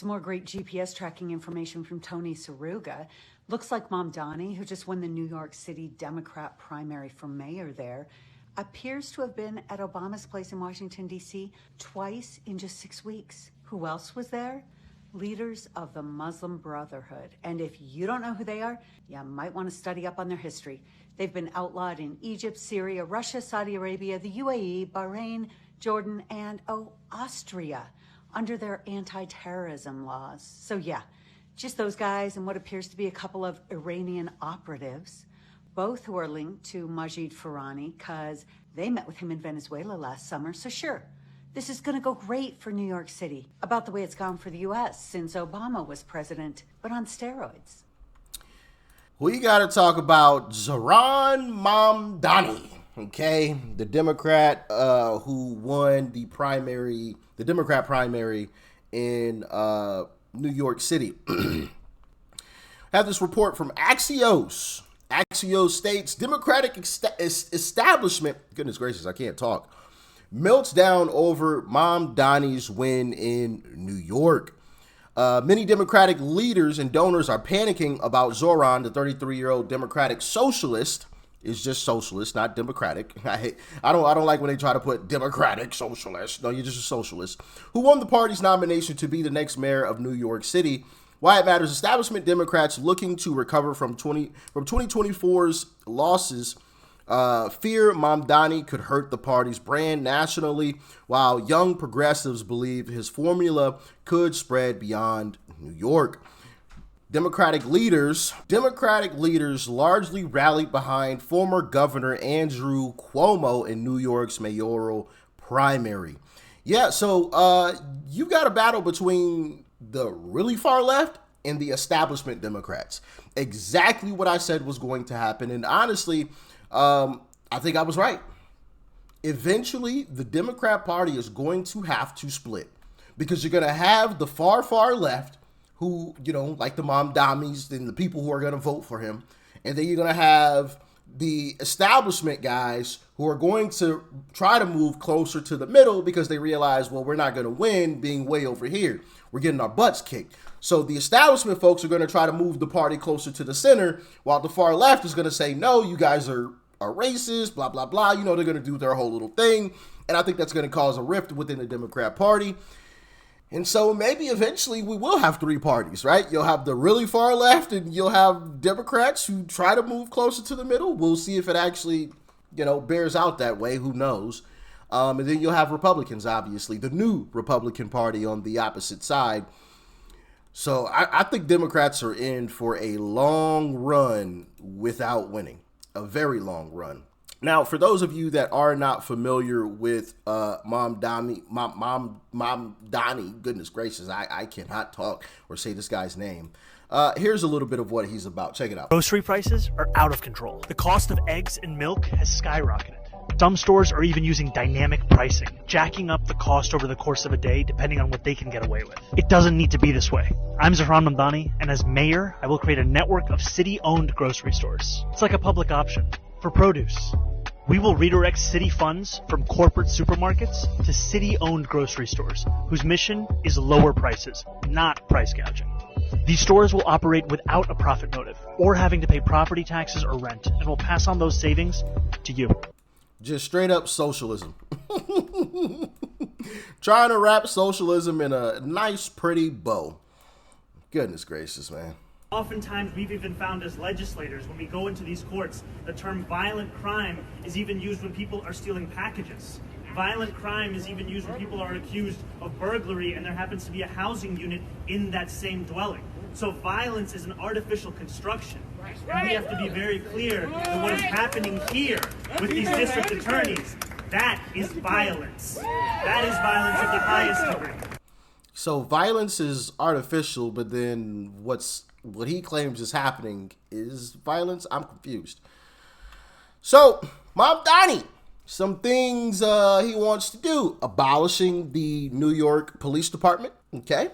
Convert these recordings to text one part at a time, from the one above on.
Some more great GPS tracking information from Tony Saruga. Looks like Mamdani, who just won the New York City Democrat primary for mayor there, appears to have been at Obama's place in Washington, D.C. twice in just 6 weeks. Who else was there? Leaders of the Muslim Brotherhood. And if you don't know who they are, you might want to study up on their history. They've been outlawed in Egypt, Syria, Russia, Saudi Arabia, the UAE, Bahrain, Jordan, and, Austria, under their anti-terrorism laws. So yeah, just those guys and what appears to be a couple of Iranian operatives, both who are linked to Majid Farani, because they met with him in Venezuela last summer. So sure, this is going to go great for New York City, about the way it's gone for the U.S. since Obama was president, but on steroids. We got to talk about Zohran Mamdani, okay? The Democrat who won the Democrat primary in New York City. Have this report from Axios. Axios states Democratic establishment, goodness gracious, I can't talk, melts down over Mamdani's win in New York. Many Democratic leaders and donors are panicking about Zohran, the 33-year-old Democratic Socialist. Is just socialist, not Democratic. I don't like when they try to put Democratic Socialist. No, you're just a socialist. Who won the party's nomination to be the next mayor of New York City. Why it matters: establishment Democrats looking to recover from 2024's losses fear Mamdani could hurt the party's brand nationally, while young progressives believe his formula could spread beyond New York. Democratic leaders largely rallied behind former Governor Andrew Cuomo in New York's mayoral primary. Yeah, so you got a battle between the really far left and the establishment Democrats. Exactly what I said was going to happen. And honestly, I think I was right. Eventually, the Democrat Party is going to have to split because you're going to have the far, far left who, like the Mamdanis and the people who are going to vote for him. And then you're going to have the establishment guys who are going to try to move closer to the middle because they realize, well, we're not going to win being way over here. We're getting our butts kicked. So the establishment folks are going to try to move the party closer to the center, while the far left is going to say, no, you guys are racist, blah, blah, blah. They're going to do their whole little thing. And I think that's going to cause a rift within the Democrat Party. And so maybe eventually we will have three parties, right? You'll have the really far left and you'll have Democrats who try to move closer to the middle. We'll see if it actually, bears out that way. Who knows? And then you'll have Republicans, obviously, the new Republican Party on the opposite side. So I think Democrats are in for a long run without winning, a very long run. Now, for those of you that are not familiar with Mamdani, goodness gracious, I cannot talk or say this guy's name. Here's a little bit of what he's about. Check it out. Grocery prices are out of control. The cost of eggs and milk has skyrocketed. Some stores are even using dynamic pricing, jacking up the cost over the course of a day depending on what they can get away with. It doesn't need to be this way. I'm Zohran Mamdani, and as mayor, I will create a network of city-owned grocery stores. It's like a public option for produce. We will redirect city funds from corporate supermarkets to city-owned grocery stores, whose mission is lower prices, not price gouging. These stores will operate without a profit motive or having to pay property taxes or rent, and will pass on those savings to you. Just straight up socialism. Trying to wrap socialism in a nice, pretty bow. Goodness gracious, man. Oftentimes, we've even found as legislators, when we go into these courts, the term violent crime is even used when people are stealing packages. Violent crime is even used when people are accused of burglary and there happens to be a housing unit in that same dwelling. So violence is an artificial construction. And we have to be very clear that what is happening here with these district attorneys, that is violence. That is violence of the highest degree. So violence is artificial, but then what he claims is happening is violence? I'm confused. So, Mamdani, some things he wants to do. Abolishing the New York Police Department, okay?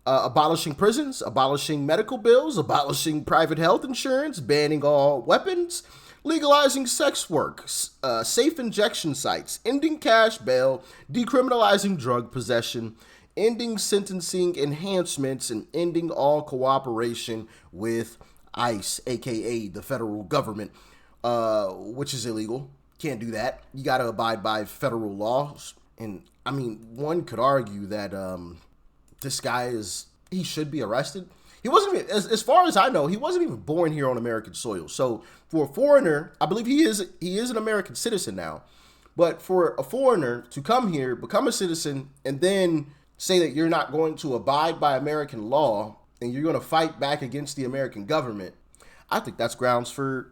Abolishing prisons, abolishing medical bills, abolishing private health insurance, banning all weapons, legalizing sex work, safe injection sites, ending cash bail, decriminalizing drug possession, ending sentencing enhancements and ending all cooperation with ICE, aka the federal government, which is illegal. Can't do that. You got to abide by federal laws. And I mean, one could argue that this guy he should be arrested. He wasn't even, as far as I know, he wasn't even born here on American soil. So for a foreigner, I believe he is an American citizen now. But for a foreigner to come here, become a citizen, and then say that you're not going to abide by American law and you're going to fight back against the American government, I think that's grounds for,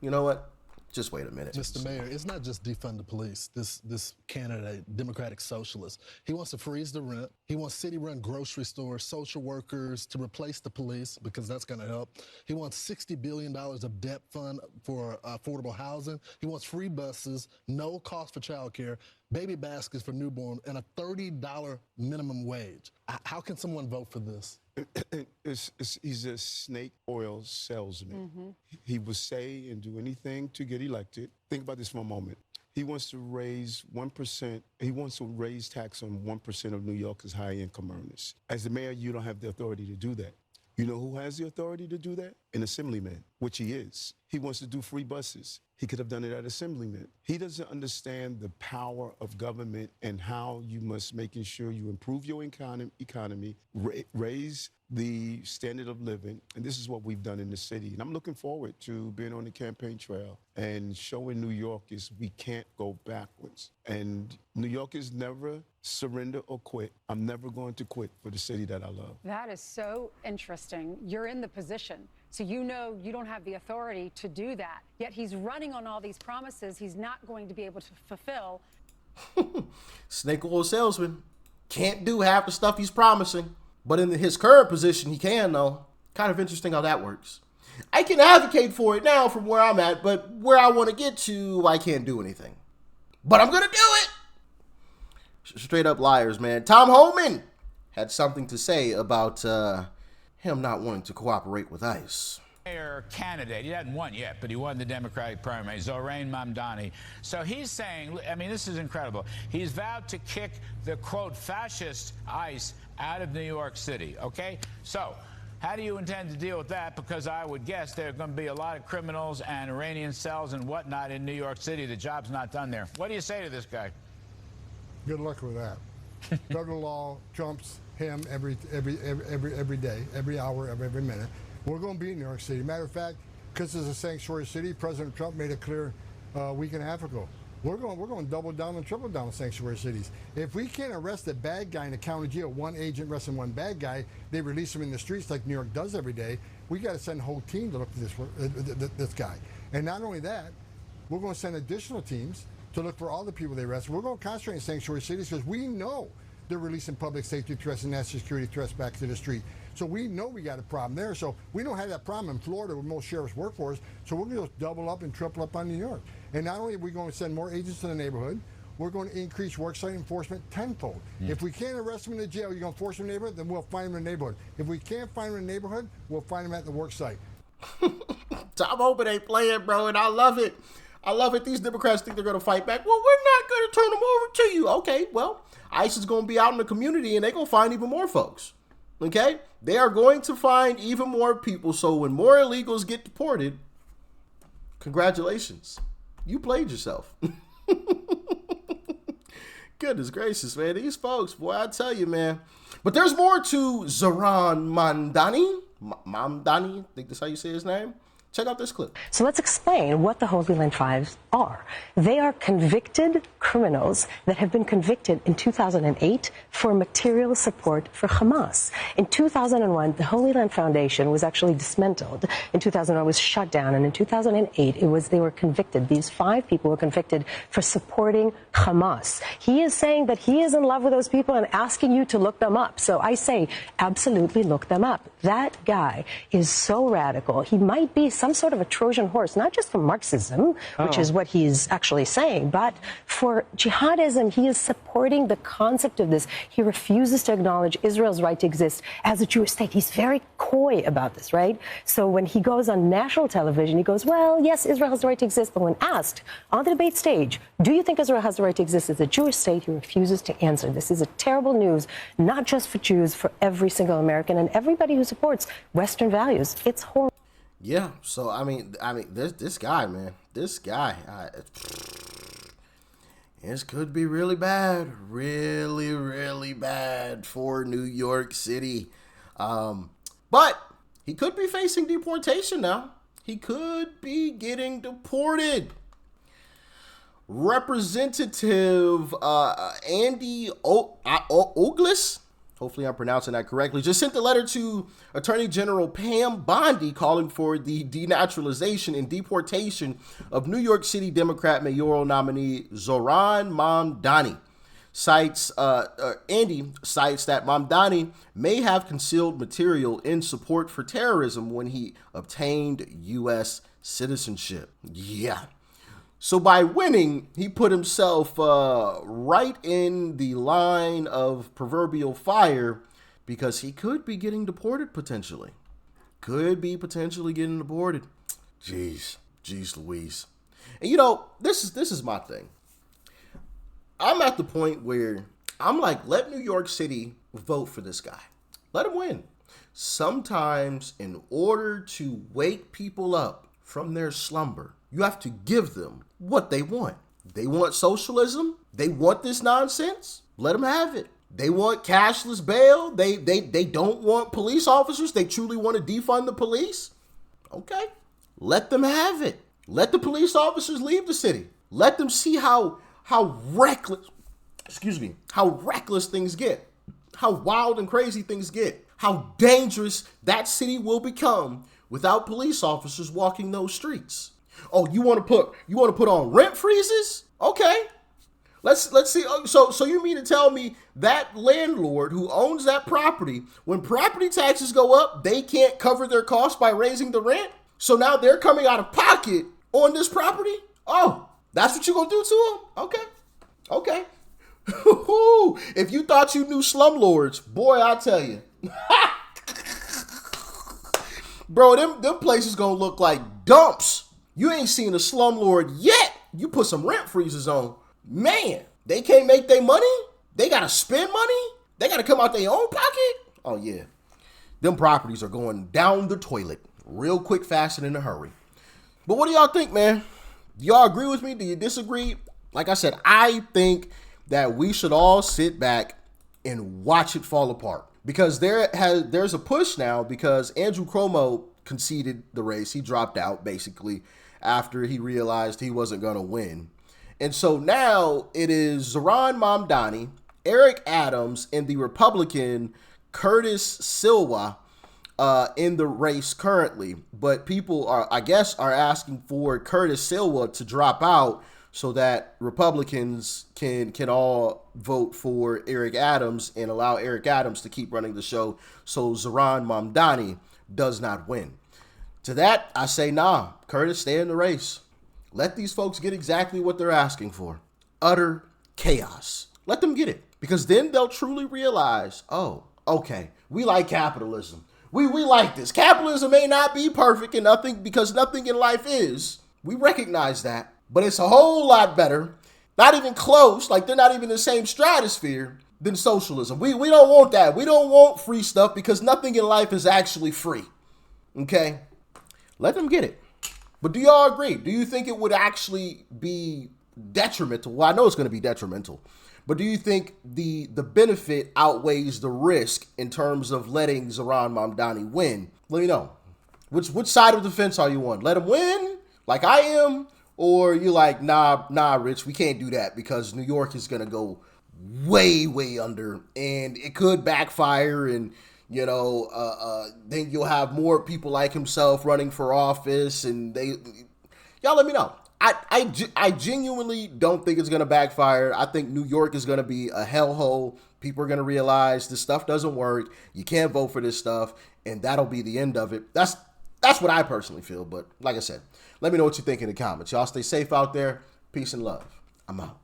you know what? Just wait a minute. Mr. Mayor, it's not just defund the police. This candidate, Democratic Socialist, he wants to freeze the rent. He wants city-run grocery stores, social workers to replace the police because that's going to help. He wants $60 billion of debt fund for affordable housing. He wants free buses, no cost for childcare, baby baskets for newborn, and a $30 minimum wage. How can someone vote for this? He's a snake oil salesman. Mm-hmm. He will say and do anything to get elected. Think about this for a moment. He wants to raise 1%. He wants to raise tax on 1% of New Yorkers' high-income earners. As the mayor, you don't have the authority to do that. You know who has the authority to do that? An assemblyman, which he is. He wants to do free buses. He could have done it at assemblyman. He doesn't understand the power of government and how you must making sure you improve your economy, raise the standard of living. And this is what we've done in the city. And I'm looking forward to being on the campaign trail and showing New Yorkers we can't go backwards. And New Yorkers never surrender or quit. I'm never going to quit for the city that I love. That is so interesting. You're in the position, so you know you don't have the authority to do that. Yet he's running on all these promises he's not going to be able to fulfill. Snake oil salesman. Can't do half the stuff he's promising. But in his current position, he can, though. Kind of interesting how that works. I can advocate for it now from where I'm at, but where I want to get to, I can't do anything. But I'm going to do it. Straight up liars, man. Tom Homan had something to say about him not wanting to cooperate with ICE. Mayor candidate, he hasn't won yet, but he won the Democratic primary, Zohran Mamdani. So he's saying, I mean, this is incredible. He's vowed to kick the, quote, fascist ICE out of New York City, okay? So how do you intend to deal with that? Because I would guess there are going to be a lot of criminals and Iranian cells and whatnot in New York City. The job's not done there. What do you say to this guy? Good luck with that. Federal law trumps him every day, every hour, every minute. We're going to be in New York City. Matter of fact, because it's a sanctuary city, President Trump made it clear a week and a half ago. We're going to double down and triple down on sanctuary cities. If we can't arrest a bad guy in a county jail, one agent arresting one bad guy, they release him in the streets like New York does every day. We got to send a whole team to look for this guy. And not only that, we're going to send additional teams to look for all the people they arrest. We're going to concentrate in sanctuary cities because we know they're releasing public safety threats and national security threats back to the street. So we know we got a problem there. So we don't have that problem in Florida where most sheriffs work for us. So we're going to double up and triple up on New York. And not only are we going to send more agents to the neighborhood, we're going to increase worksite enforcement tenfold. If we can't arrest them in the jail, you're going to force them in the neighborhood, then we'll find them in the neighborhood. If we can't find them in the neighborhood, we'll find them at the worksite. Tom Homan ain't playing, bro, and I love it. I love it. These Democrats think they're going to fight back. Well, we're not going to turn them over to you. Okay, well, ICE is going to be out in the community, and they're going to find even more folks. Okay? They are going to find even more people, so when more illegals get deported, congratulations. You played yourself. Goodness gracious, man. These folks, boy, I tell you, man. But there's more to Zohran Mamdani. Mamdani, I think that's how you say his name. Check out this clip. So let's explain what the Holy Land Five are. They are convicted criminals that have been convicted in 2008 for material support for Hamas. In 2001, the Holy Land Foundation was actually dismantled. In 2001, it was shut down. And in 2008, they were convicted. These 5 people were convicted for supporting Hamas. He is saying that he is in love with those people and asking you to look them up. So I say, absolutely look them up. That guy is so radical. He might be some sort of a Trojan horse, not just for Marxism, which is what he's actually saying, but for jihadism. He is supporting the concept of this. He refuses to acknowledge Israel's right to exist as a Jewish state. He's very coy about this, right? So when he goes on national television, he goes, well, yes, Israel has the right to exist. But when asked on the debate stage, do you think Israel has the right to exist as a Jewish state, he refuses to answer. This is a terrible news, not just for Jews, for every single American and everybody who supports Western values. It's horrible. Yeah. So I mean, this guy, man, this could be really bad, really, really bad for New York City. But he could be facing deportation now. He could be getting deported. Representative Andy Ogles, hopefully I'm pronouncing that correctly, just sent a letter to Attorney General Pam Bondi calling for the denaturalization and deportation of New York City Democrat mayoral nominee Zohran Mamdani. Andy cites that Mamdani may have concealed material in support for terrorism when he obtained U.S. citizenship. Yeah. So by winning, he put himself right in the line of proverbial fire because he could be getting deported potentially. Could be potentially getting deported. Jeez Louise. And you know, this is my thing. I'm at the point where I'm like, let New York City vote for this guy. Let him win. Sometimes in order to wake people up from their slumber, you have to give them what they want. They want socialism. They want this nonsense. Let them have it. They want cashless bail. They don't want police officers. They truly want to defund the police. Okay. Let them have it. Let the police officers leave the city. Let them see how reckless things get. How wild and crazy things get. How dangerous that city will become without police officers walking those streets. Oh, you want to put on rent freezes? Okay. Let's see. So you mean to tell me that landlord who owns that property, when property taxes go up, they can't cover their costs by raising the rent? So now they're coming out of pocket on this property? Oh, that's what you're going to do to them? Okay. If you thought you knew slumlords, boy, I tell you. Bro, them places going to look like dumps. You ain't seen a slumlord yet. You put some rent freezes on. Man, they can't make their money. They got to spend money. They got to come out their own pocket. Oh, yeah. Them properties are going down the toilet real quick, fast, and in a hurry. But what do y'all think, man? Do y'all agree with me? Do you disagree? Like I said, I think that we should all sit back and watch it fall apart. Because there's a push now because Andrew Cuomo conceded the race. He dropped out, basically, after he realized he wasn't going to win. And so now it is Zohran Mamdani, Eric Adams, and the Republican Curtis Silva in the race currently. But people are asking for Curtis Silva to drop out so that Republicans can all vote for Eric Adams and allow Eric Adams to keep running the show so Zohran Mamdani does not win. To that, I say, nah, Curtis, stay in the race. Let these folks get exactly what they're asking for. Utter chaos. Let them get it. Because then they'll truly realize, oh, okay, we like capitalism. We like this. Capitalism may not be perfect and because nothing in life is. We recognize that. But it's a whole lot better, not even close, like they're not even in the same stratosphere than socialism. We don't want that. We don't want free stuff because nothing in life is actually free. Okay? Let them get it. But do y'all agree? Do you think it would actually be detrimental? Well, I know it's going to be detrimental. But do you think the benefit outweighs the risk in terms of letting Zohran Mamdani win? Let me know. Which side of the fence are you on? Let him win like I am? Or you're like, nah, Rich, we can't do that because New York is going to go way, way under and it could backfire and, you know, then you'll have more people like himself running for office and y'all let me know. I genuinely don't think it's going to backfire. I think New York is going to be a hellhole. People are going to realize this stuff doesn't work. You can't vote for this stuff and that'll be the end of it. That's That's what I personally feel. But like I said, let me know what you think in the comments. Y'all stay safe out there. Peace and love. I'm out.